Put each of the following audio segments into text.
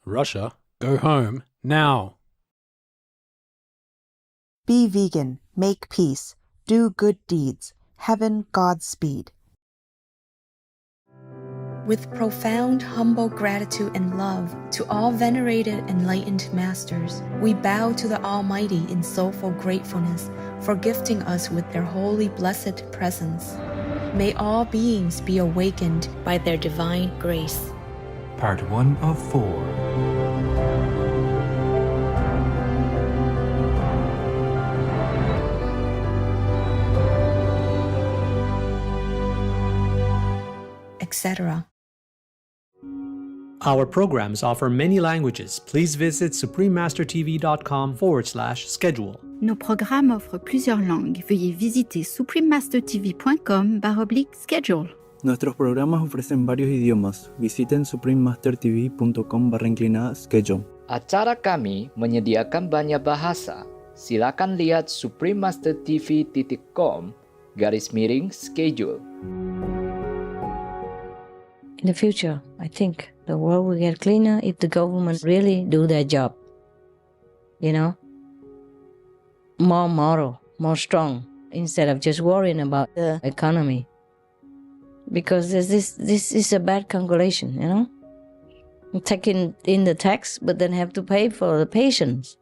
Russia, go home now. Be vegan, make peace, do good deeds. Heaven, Godspeed. With profound, humble gratitude and love to all venerated enlightened masters, we bow to the Almighty in soulful gratefulness for gifting us with their holy blessed presence. May all beings be awakened by their divine grace. Part 1 of 4. Etc. Our programs offer many languages. Please visit suprememastertv.com/schedule. Nos programmes offrent plusieurs langues. Veuillez visiter suprememastertv.com/schedule. Nuestros programas ofrecen varios idiomas. Visiten suprememastertv.com/schedule. Acara kami menyediakan banyak bahasa. Silakan lihat suprememastertv.com/schedule. In the future, I think the world will get cleaner if the government really do their job. More moral, more strong, instead of just worrying about the economy. Because this is a bad calculation, Taking in the tax, but then have to pay for the patients.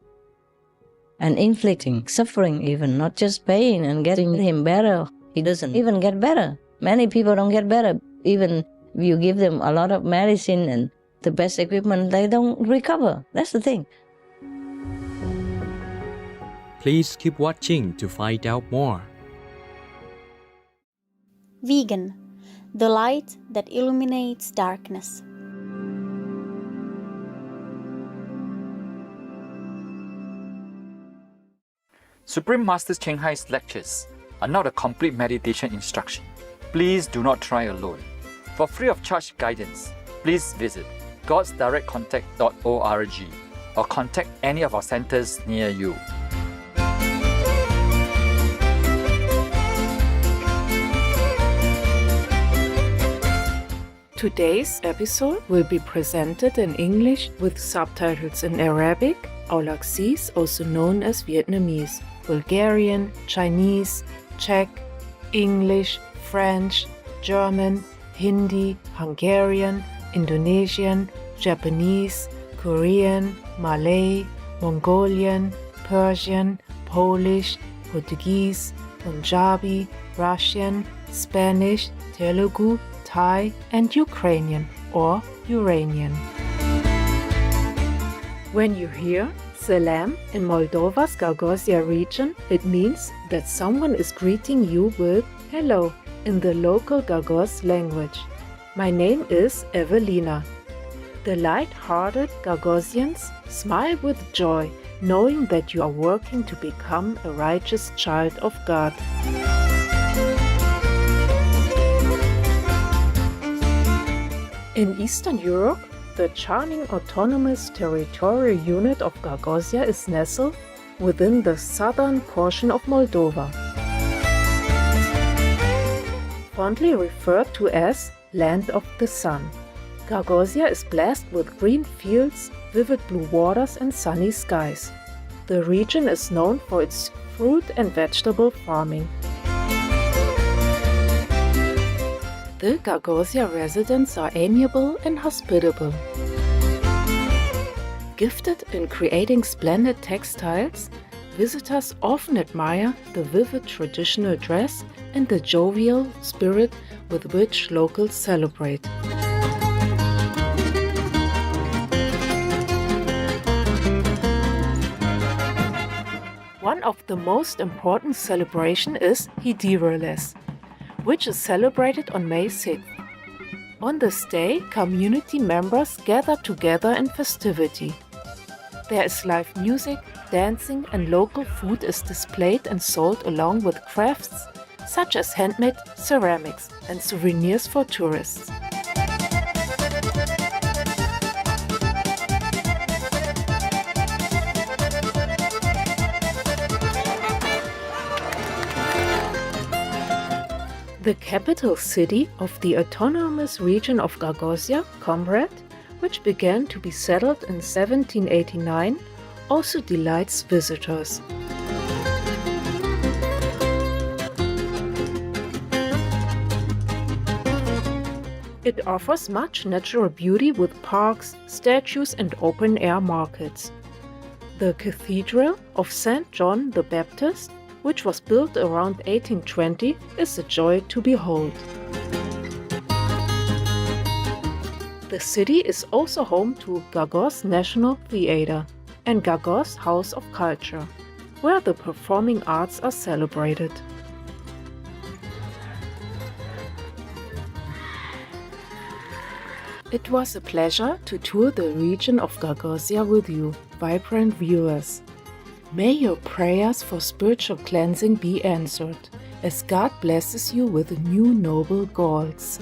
And inflicting suffering even, not just paying and getting him better. He doesn't even get better. Many people don't get better. Even if you give them a lot of medicine and the best equipment, they don't recover. That's the thing. Please keep watching to find out more. Vegan, the light that illuminates darkness. Supreme Master Cheng Hai's lectures are not a complete meditation instruction. Please do not try alone. For free of charge guidance, please visit godsdirectcontact.org or contact any of our centers near you. Today's episode will be presented in English with subtitles in Arabic, Aulaxese, also known as Vietnamese, Bulgarian, Chinese, Czech, English, French, German, Hindi, Hungarian, Indonesian, Japanese, Korean, Malay, Mongolian, Persian, Polish, Portuguese, Punjabi, Russian, Spanish, Telugu, Thai, and Ukrainian or Uranian. When you hear Salam in Moldova's Gagauzia region, it means that someone is greeting you with hello in the local Gagauz language. My name is Evelina. The light-hearted Gagauzians smile with joy, knowing that you are working to become a righteous child of God. In Eastern Europe, the charming autonomous territorial unit of Gagauzia is nestled within the southern portion of Moldova. Fondly referred to as Land of the Sun, Gagauzia is blessed with green fields, vivid blue waters and sunny skies. The region is known for its fruit and vegetable farming. The Gagauzia residents are amiable and hospitable. Gifted in creating splendid textiles, visitors often admire the vivid traditional dress and the jovial spirit with which locals celebrate. One of the most important celebrations is Hidireles, which is celebrated on May 6th. On this day, community members gather together in festivity. There is live music, dancing, and local food is displayed and sold along with crafts such as handmade ceramics and souvenirs for tourists. The capital city of the autonomous region of Gagauzia, Comrade, which began to be settled in 1789, also delights visitors. It offers much natural beauty with parks, statues and open-air markets. The Cathedral of St. John the Baptist, which was built around 1820, is a joy to behold. The city is also home to Gagos National Theatre and Gagos House of Culture, where the performing arts are celebrated. It was a pleasure to tour the region of Gagosiya with you, vibrant viewers. May your prayers for spiritual cleansing be answered, as God blesses you with new noble goals.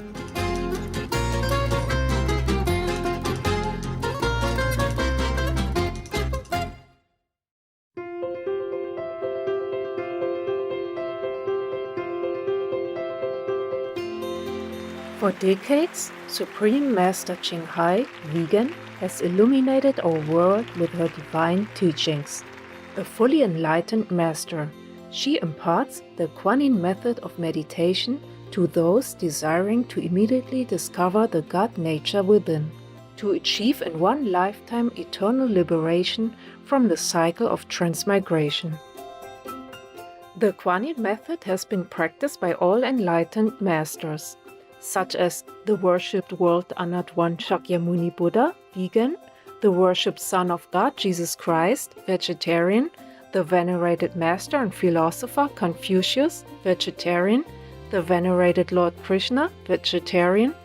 For decades, Supreme Master Ching Hai, vegan, has illuminated our world with her divine teachings. A fully enlightened master, she imparts the Kuan Yin method of meditation to those desiring to immediately discover the God nature within, to achieve in one lifetime eternal liberation from the cycle of transmigration. The Kuan Yin method has been practiced by all enlightened masters, such as the worshipped world-honored one Shakyamuni Buddha, vegan, the worshipped Son of God Jesus Christ, vegetarian, the venerated master and philosopher Confucius, vegetarian, the venerated Lord Krishna, vegetarian,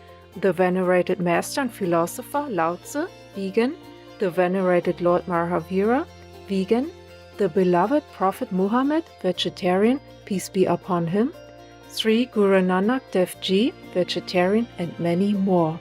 the venerated master and philosopher Lao Tzu, vegan, the venerated Lord Mahavira, vegan, the beloved Prophet Muhammad, vegetarian, peace be upon him, Sri Guru Nanak Dev Ji, vegetarian, and many more.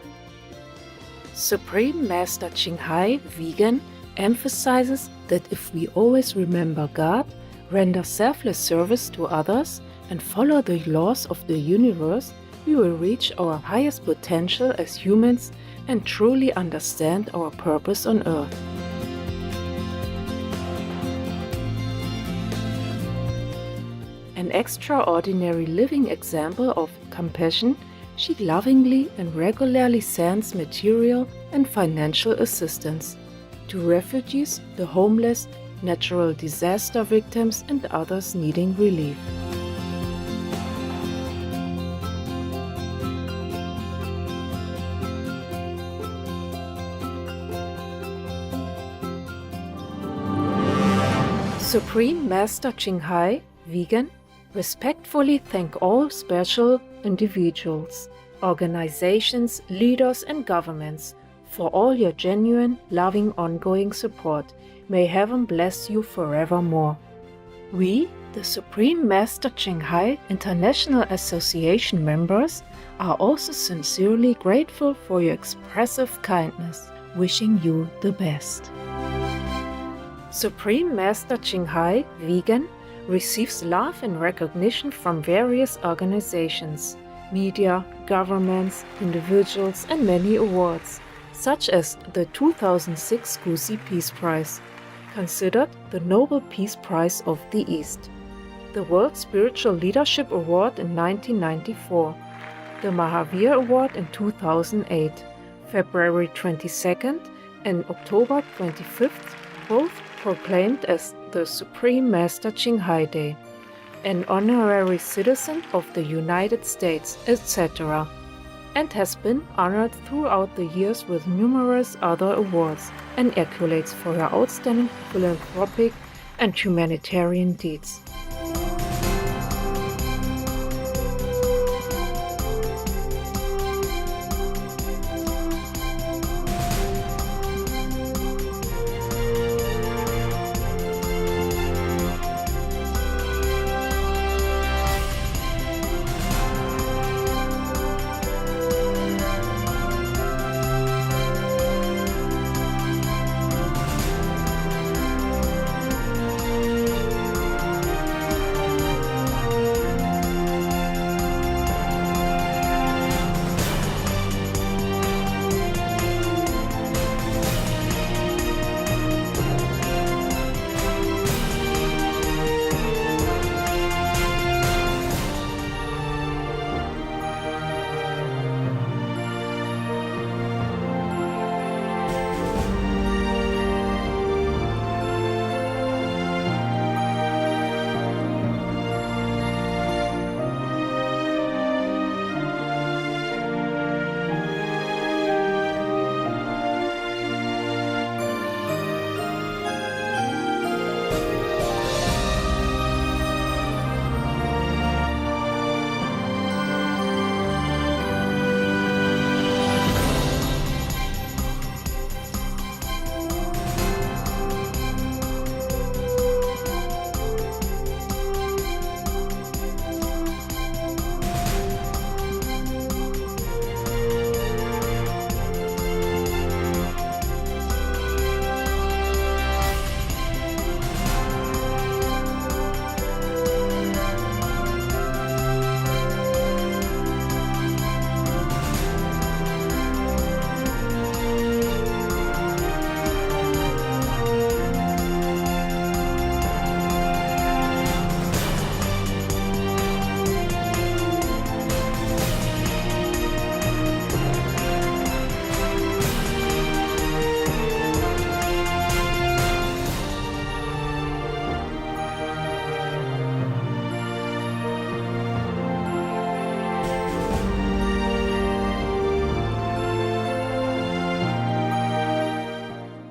Supreme Master Ching Hai, vegan, emphasizes that if we always remember God, render selfless service to others, and follow the laws of the universe, we will reach our highest potential as humans and truly understand our purpose on earth. An extraordinary living example of compassion, she lovingly and regularly sends material and financial assistance to refugees, the homeless, natural disaster victims, and others needing relief. Supreme Master Ching Hai, vegan, respectfully thank all special individuals, organizations, leaders, and governments for all your genuine, loving, ongoing support. May heaven bless you forevermore. We, the Supreme Master Ching Hai International Association members, are also sincerely grateful for your expressive kindness, wishing you the best. Supreme Master Ching Hai, vegan, receives love and recognition from various organizations, media, governments, individuals, and many awards, such as the 2006 Gusi Peace Prize, considered the Nobel Peace Prize of the East, the World Spiritual Leadership Award in 1994, the Mahavir Award in 2008, February 22nd and October 25th, both proclaimed as the Supreme Master Ching Hai Day, an honorary citizen of the United States, etc., and has been honored throughout the years with numerous other awards and accolades for her outstanding philanthropic and humanitarian deeds.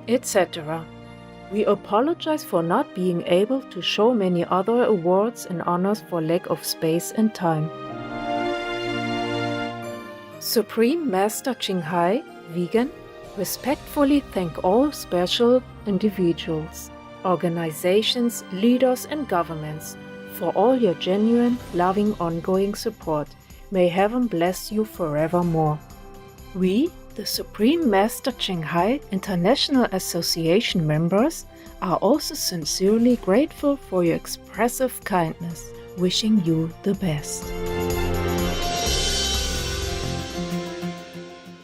etc. We apologize for not being able to show many other awards and honors for lack of space and time. Supreme Master Qinghai, vegan, respectfully thank all special individuals, organizations, leaders and governments for all your genuine, loving, ongoing support. May heaven bless you forevermore. We, the Supreme Master Qinghai International Association members, are also sincerely grateful for your expressive kindness, wishing you the best.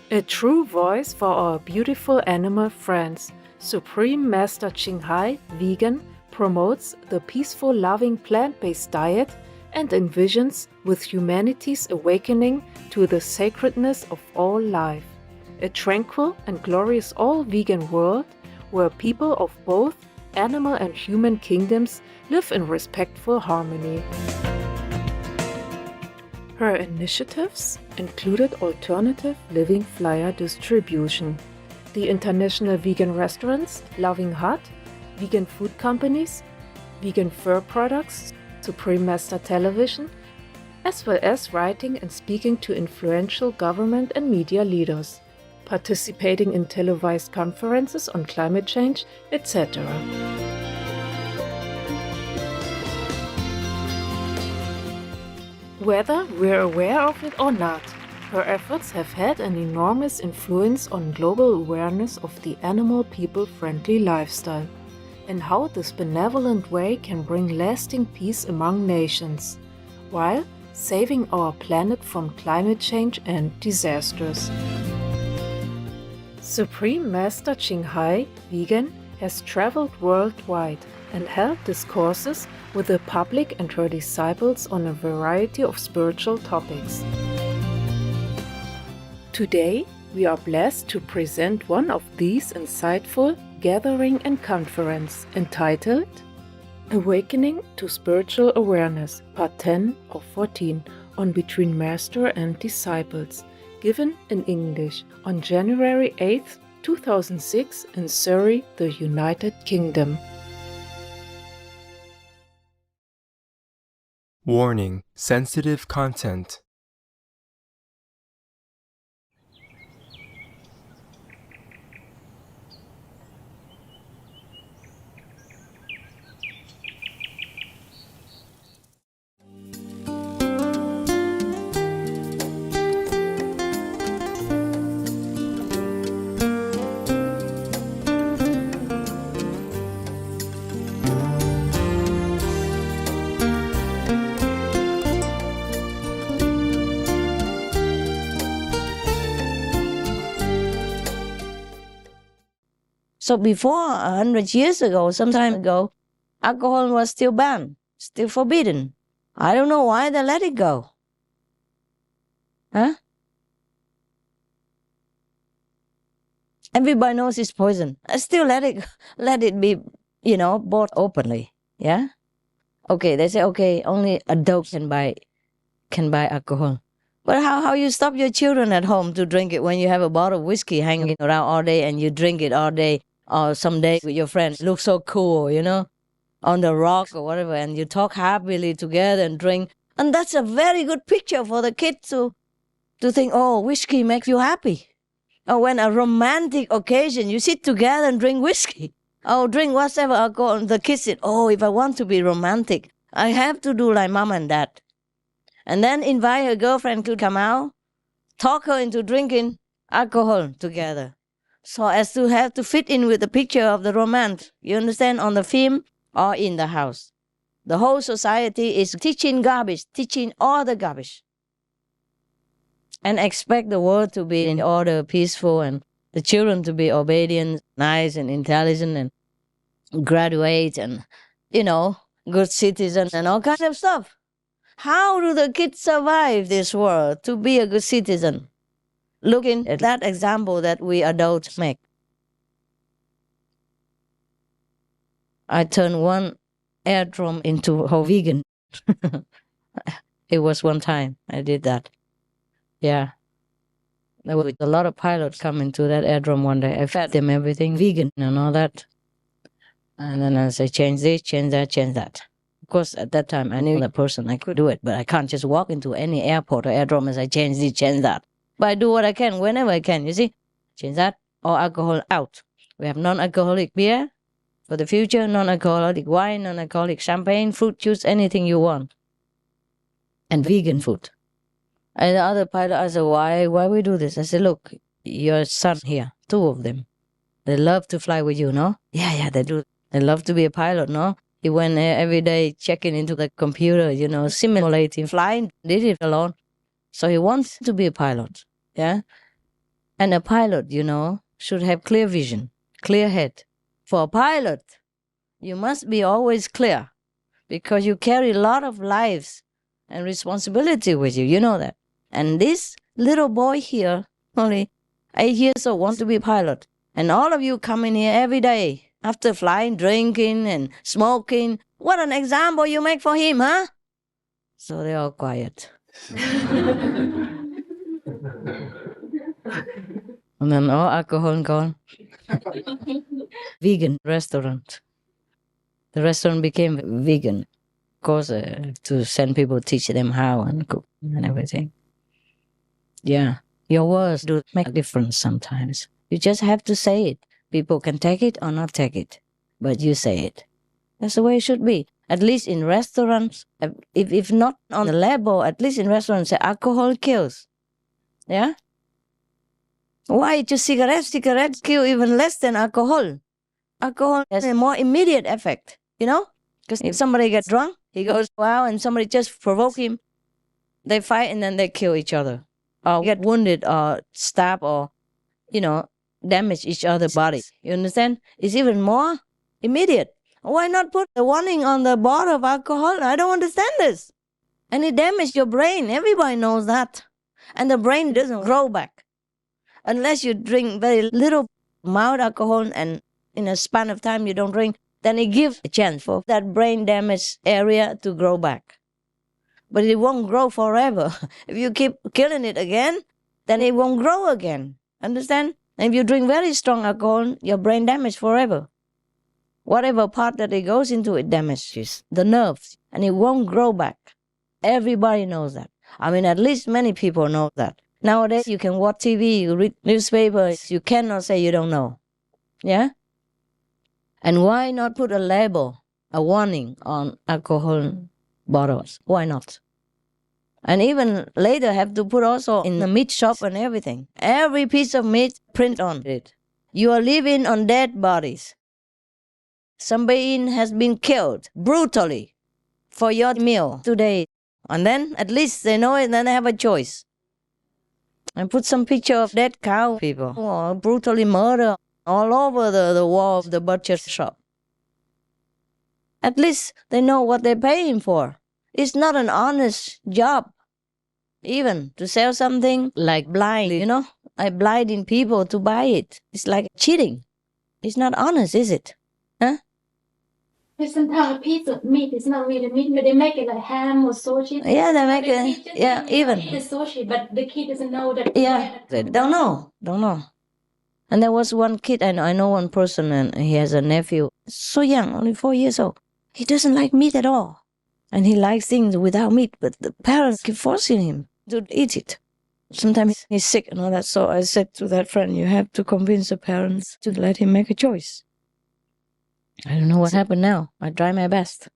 A true voice for our beautiful animal friends, Supreme Master Qinghai, vegan, promotes the peaceful, loving plant-based diet and envisions with humanity's awakening to the sacredness of all life. A tranquil and glorious all-vegan world where people of both animal and human kingdoms live in respectful harmony. Her initiatives included alternative living flyer distribution, the International Vegan Restaurants, Loving Hut, vegan food companies, vegan fur products, Supreme Master Television, as well as writing and speaking to influential government and media leaders, participating in televised conferences on climate change, etc. Whether we're aware of it or not, her efforts have had an enormous influence on global awareness of the animal people-friendly lifestyle, and how this benevolent way can bring lasting peace among nations, while saving our planet from climate change and disasters. Supreme Master Qinghai, vegan, has traveled worldwide and held discourses with the public and her disciples on a variety of spiritual topics. Today, we are blessed to present one of these insightful gathering and conference entitled Awakening to Spiritual Awareness, Part 10 of 14, on Between Master and Disciples, given in English on January 8, 2006 in Surrey, the United Kingdom. Warning: sensitive content. So before 100 years ago, some time ago, alcohol was still banned, still forbidden. I don't know why they let it go. Huh? Everybody knows it's poison. I still let it be, bought openly. Yeah? Okay, they say, okay, only adults can buy alcohol. But how you stop your children at home to drink it when you have a bottle of whiskey hanging around all day and you drink it all day, or someday with your friends, look so cool, on the rock or whatever, and you talk happily together and drink. And that's a very good picture for the kids to think, oh, whiskey makes you happy. Or when a romantic occasion, you sit together and drink whiskey. Oh, drink whatever alcohol. And the kids said, oh, if I want to be romantic, I have to do like mom and dad. And then invite her girlfriend to come out, talk her into drinking alcohol together, so as to have to fit in with the picture of the romance, you understand, on the film or in the house. The whole society is teaching garbage, teaching all the garbage, and expect the world to be in order, peaceful, and the children to be obedient, nice and intelligent, and graduate, and, good citizens and all kinds of stuff. How do the kids survive this world to be a good citizen? Looking at that example that we adults make. I turned one airdrome into a vegan. It was one time I did that. Yeah. There were a lot of pilots coming to that aerodrome one day. I fed them everything vegan and all that. And then I say, change this, change that, change that. Of course, at that time, I knew the person. I could do it, but I can't just walk into any airport or aerodrome and say, change this, change that. But I do what I can, whenever I can, you see. Change that, or alcohol out. We have non-alcoholic beer for the future, non-alcoholic wine, non-alcoholic champagne, fruit juice, anything you want. And vegan food. And the other pilot, I said, why we do this? I said, look, your son here, 2 of them. They love to fly with you, no? Yeah, they do. They love to be a pilot, no? He went every day checking into the computer, simulating flying, did it alone. So he wants to be a pilot, yeah? And a pilot, should have clear vision, clear head. For a pilot, you must be always clear because you carry a lot of lives and responsibility with you, you know that. And this little boy here, only 8 years old, wants to be a pilot. And all of you come in here every day after flying, drinking and smoking. What an example you make for him, huh? So they're all quiet. And then all alcohol gone. Vegan restaurant. The restaurant became vegan. Of course, to send people, teach them how and cook and everything. Yeah, your words do make a difference sometimes. You just have to say it. People can take it or not take it, but you say it. That's the way it should be. At least in restaurants, if not on the label, at least in restaurants, say alcohol kills. Yeah? Why just cigarettes? Cigarettes kill even less than alcohol. Alcohol has a more immediate effect, Because if somebody gets drunk, he goes wow, and somebody just provoke him, they fight and then they kill each other. Or get wounded or stab or, damage each other's body. You understand? It's even more immediate. Why not put a warning on the bottle of alcohol? I don't understand this. And it damages your brain. Everybody knows that. And the brain doesn't grow back. Unless you drink very little mild alcohol and in a span of time you don't drink, then it gives a chance for that brain damaged area to grow back. But it won't grow forever. If you keep killing it again, then it won't grow again. Understand? And if you drink very strong alcohol, your brain damaged forever. Whatever part that it goes into, it damages the nerves, and it won't grow back. Everybody knows that. I mean, at least many people know that. Nowadays, you can watch TV, you read newspapers, you cannot say you don't know. Yeah? And why not put a label, a warning on alcohol bottles? Why not? And even later have to put also in the meat shop and everything. Every piece of meat, print on it. You are living on dead bodies. Somebody has been killed brutally for your meal today. And then at least they know it and then they have a choice. And put some picture of dead cow people or brutally murdered all over the wall of the butcher shop. At least they know what they're paying for. It's not an honest job, even to sell something like blind, like blinding people to buy it. It's like cheating. It's not honest, is it? Huh? Sometimes a piece of meat is not really meat, but they make it like ham or sausage. Yeah, they make it. Yeah, even. Eat the sausage, but the kid doesn't know that. Yeah, they don't know. And there was one kid, I know one person, and he has a nephew, so young, only 4 years old. He doesn't like meat at all. And he likes things without meat, but the parents keep forcing him to eat it. Sometimes he's sick and all that, so I said to that friend, you have to convince the parents to let him make a choice. I don't know what happened now. I try my best.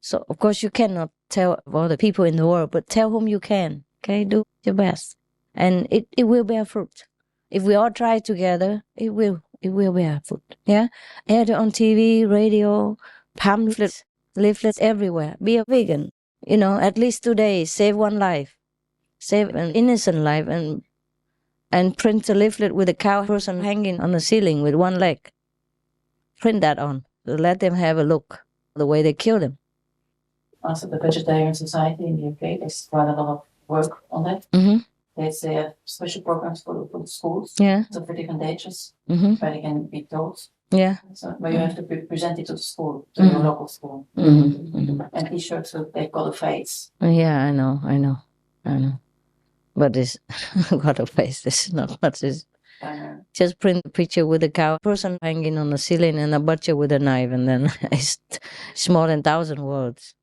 So of course you cannot tell all the people in the world, but tell whom you can, okay? Do your best. And it will bear fruit. If we all try together, it will bear fruit, yeah? Air it on TV, radio, pamphlets, leaflets everywhere. Be a vegan, at least today, save one life. Save an innocent life and print a leaflet with a cow person hanging on the ceiling with one leg. Print that on. So let them have a look the way they kill them. Also, the Vegetarian Society in the UK, there's quite a lot of work on that. Mm-hmm. They have special programs for the schools. Yeah. So for different ages, Mm-hmm. where they can be taught. Yeah. So where you have to present it to the school, to your local school. Mm-hmm. And T-shirts, so they've got a face. Yeah, I know. But it's got a face. It's not much. It's just print a picture with a cow, person hanging on the ceiling, and a butcher with a knife, and then it's more than 1,000 words.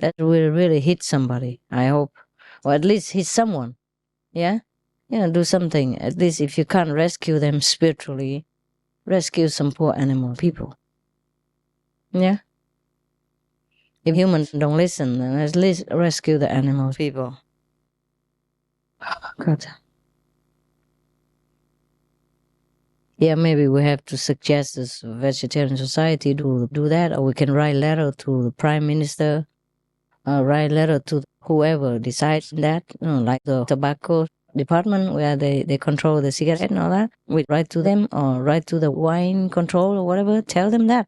That will really hit somebody, I hope. Or at least hit someone. Yeah? Do something. At least if you can't rescue them spiritually, rescue some poor animal people. Yeah? If humans don't listen, then at least rescue the animal people. God. Yeah, maybe we have to suggest this vegetarian society to do that, or we can write letter to the prime minister, write letter to whoever decides that, like the tobacco department where they control the cigarette and all that. We write to them, or write to the wine control or whatever, tell them that.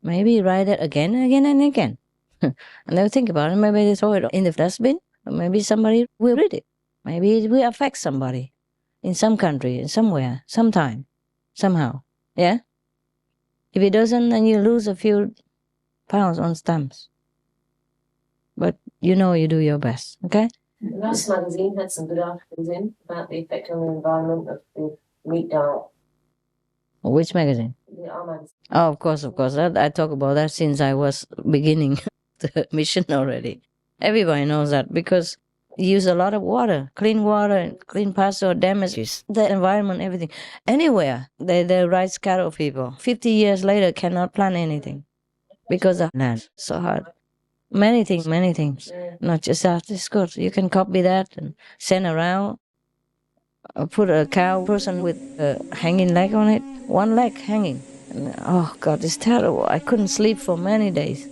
Maybe write it again and again and again. And they'll think about it. Maybe they throw it in the dustbin, or maybe somebody will read it. Maybe it will affect somebody in some country, somewhere, sometime, somehow. Yeah? If it doesn't, then you lose a few pounds on stamps. But you do your best, okay? The last magazine had some good articles in about the effect on the environment of the meat diet. Which magazine? Our magazine. Oh, of course. I talk about that since I was beginning the mission already. Everybody knows that because you use a lot of water, and clean pasta damages the environment, everything. Anywhere, they rice cattle people. 50 years later cannot plant anything because of land. So hard. Many things. Not just that. It's good. You can copy that and send around. Put a cow person with a hanging leg on it. One leg hanging. And, oh, God, it's terrible. I couldn't sleep for many days.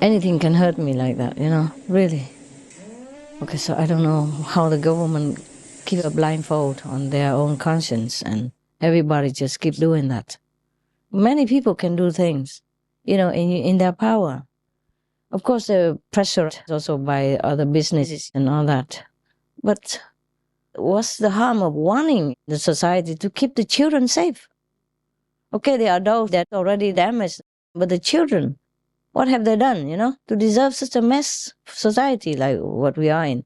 Anything can hurt me like that, really. Okay, so I don't know how the government keep a blindfold on their own conscience and everybody just keep doing that. Many people can do things, in their power. Of course, they're pressured also by other businesses and all that. But what's the harm of wanting the society to keep the children safe? Okay, the adults, they're already damaged, but the children, what have they done, to deserve such a mess society like what we are in?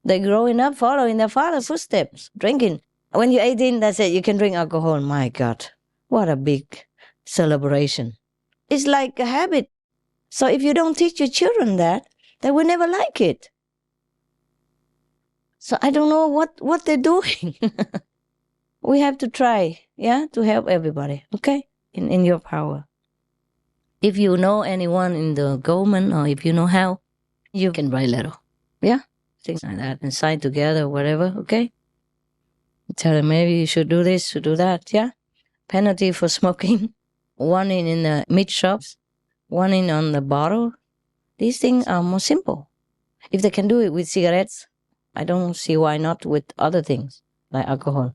They're growing up following their father's footsteps, drinking. When you're 18, that's it, you can drink alcohol. My God, what a big celebration. It's like a habit. So if you don't teach your children that, they will never like it. So I don't know what they're doing. We have to try, to help everybody, okay, in your power. If you know anyone in the government or if you know how, you can write a letter, things like that, and sign together, whatever, okay? Tell them maybe you should do this, should do that, Penalty for smoking, warning in the meat shops, warning on the bottle. These things are more simple. If they can do it with cigarettes, I don't see why not with other things like alcohol,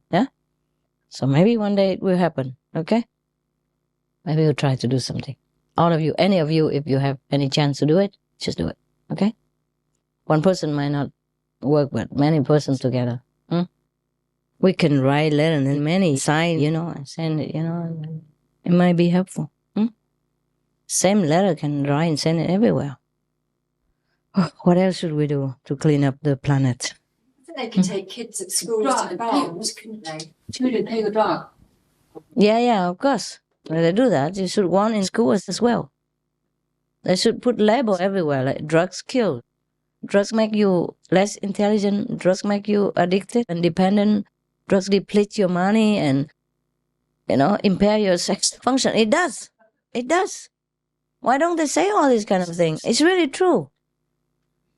So maybe one day it will happen, okay? Maybe we'll try to do something. All of you, any of you, if you have any chance to do it, just do it, okay? One person might not work, but many persons together. We can write letters and many sign, and send it, it might be helpful. Same letter can write and send it everywhere. What else should we do to clean up the planet? They could take kids at schools to the farms, couldn't they? To take a dog. Yeah, of course. When they do that, you should warn in schools as well. They should put label everywhere, like drugs kill. Drugs make you less intelligent. Drugs make you addicted and dependent. Drugs deplete your money and, impair your sex function. It does. Why don't they say all these kind of things? It's really true.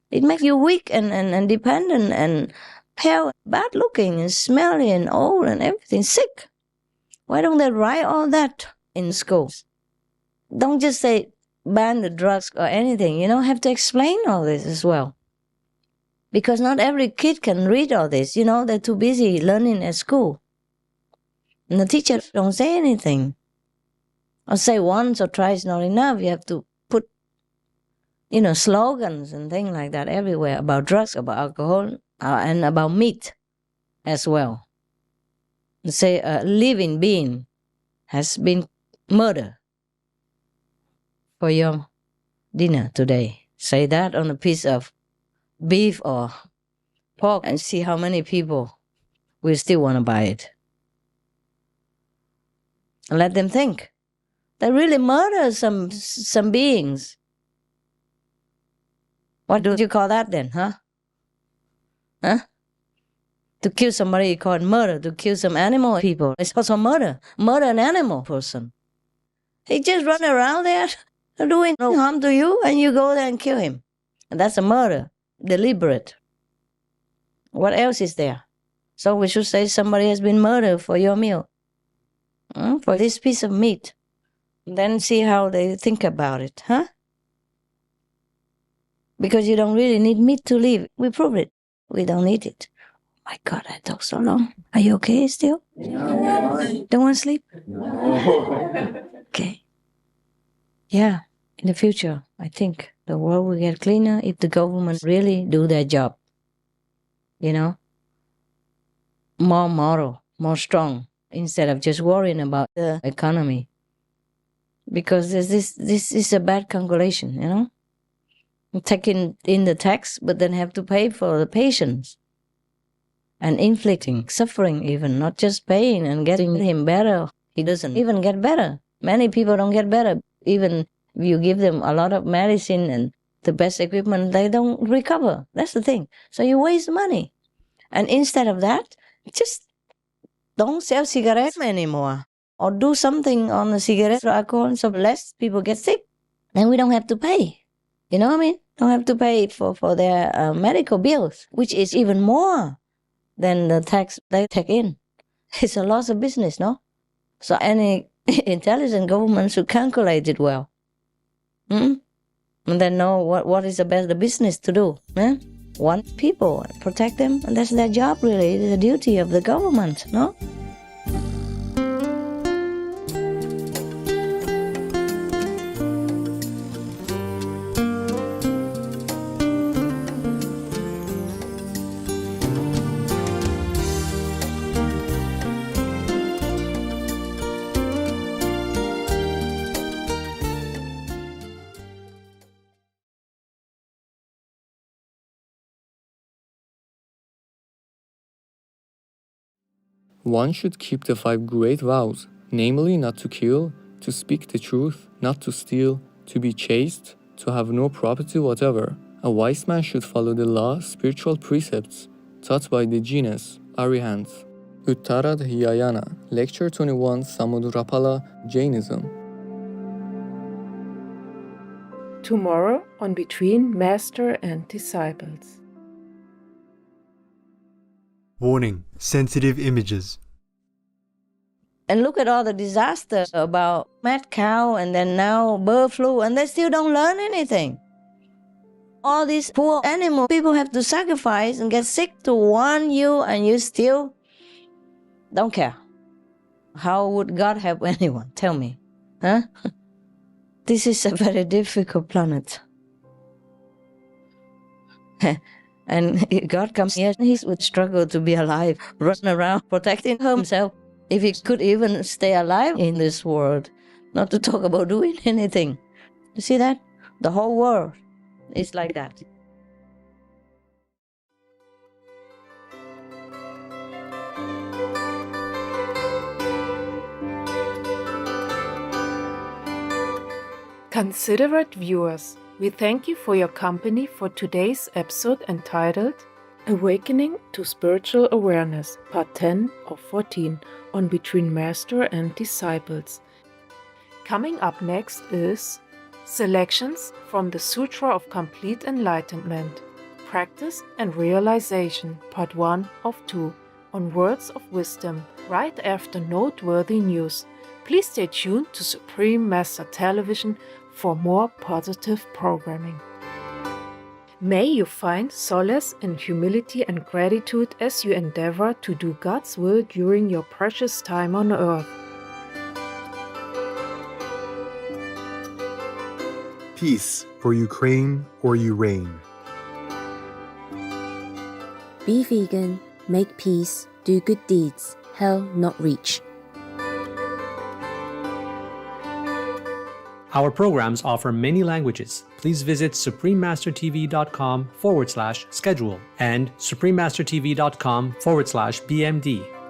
It makes you weak and dependent and pale, bad looking and smelly and old and everything, sick. Why don't they write all that in schools? Don't just say ban the drugs or anything. Have to explain all this as well. Because not every kid can read all this. They're too busy learning at school. And the teacher don't say anything. Or say once or twice not enough. You have to put, slogans and things like that everywhere about drugs, about alcohol, and about meat as well. Say a living being has been murdered for your dinner today. Say that on a piece of beef or pork and see how many people will still want to buy it. And let them think. They really murder some beings. What do you call that then, huh? Huh? To kill somebody, you call it murder. To kill some animal people, it's also murder. Murder an animal person. He just run around there doing no harm to you, and you go there and kill him. And that's a murder, deliberate. What else is there? So we should say somebody has been murdered for your meal, for this piece of meat. Then see how they think about it, huh? Because you don't really need meat to live. We proved it. We don't need it. My God, I talk so long. Are you okay still? No. Don't want to sleep? No. Okay. Yeah, in the future, I think the world will get cleaner if the government really do their job. You know? More moral, more strong, instead of just worrying about the economy. Because this is a bad calculation, you know? Taking in the tax, but then have to pay for the patients. And inflicting suffering even, not just paying and getting him better. He doesn't even get better. Many people don't get better. Even if you give them a lot of medicine and the best equipment, they don't recover. That's the thing. So you waste money. And instead of that, just don't sell cigarettes anymore. Or do something on the cigarette or alcohol so less people get sick. Then we don't have to pay. You know what I mean? Don't have to pay for their medical bills, which is even more than the tax they take in. It's a loss of business, no? So any intelligent government should calculate it well. And then know what is the best business to do. Want people, protect them, and that's their job really. It's the duty of the government, no? One should keep the 5 great vows, namely not to kill, to speak the truth, not to steal, to be chaste, to have no property whatever. A wise man should follow the law, spiritual precepts, taught by the genus, Arihants. Uttaradhyayana, Lecture 21, Samudrapala, Jainism. Tomorrow on Between Master and Disciples. Warning: sensitive images. And look at all the disasters about mad cow and then now bird flu, and they still don't learn anything. All these poor animal people have to sacrifice and get sick to warn you, and you still don't care. How would God help anyone? Tell me. Huh? This is a very difficult planet. And if God comes here, he would struggle to be alive, running around protecting himself. If he could even stay alive in this world, not to talk about doing anything. You see that? The whole world is like that. Considerate viewers, we thank you for your company for today's episode entitled Awakening to Spiritual Awareness, Part 10 of 14 on Between Master and Disciples. Coming up next is Selections from the Sutra of Complete Enlightenment, Practice and Realization, Part 1 of 2 on Words of Wisdom, right after noteworthy news. Please stay tuned to Supreme Master Television for more positive programming. May you find solace in humility and gratitude as you endeavor to do God's will during your precious time on earth. Peace for Ukraine or you reign. Be vegan, make peace, do good deeds, hell not reach. Our programs offer many languages. Please visit suprememastertv.com/schedule and suprememastertv.com/BMD.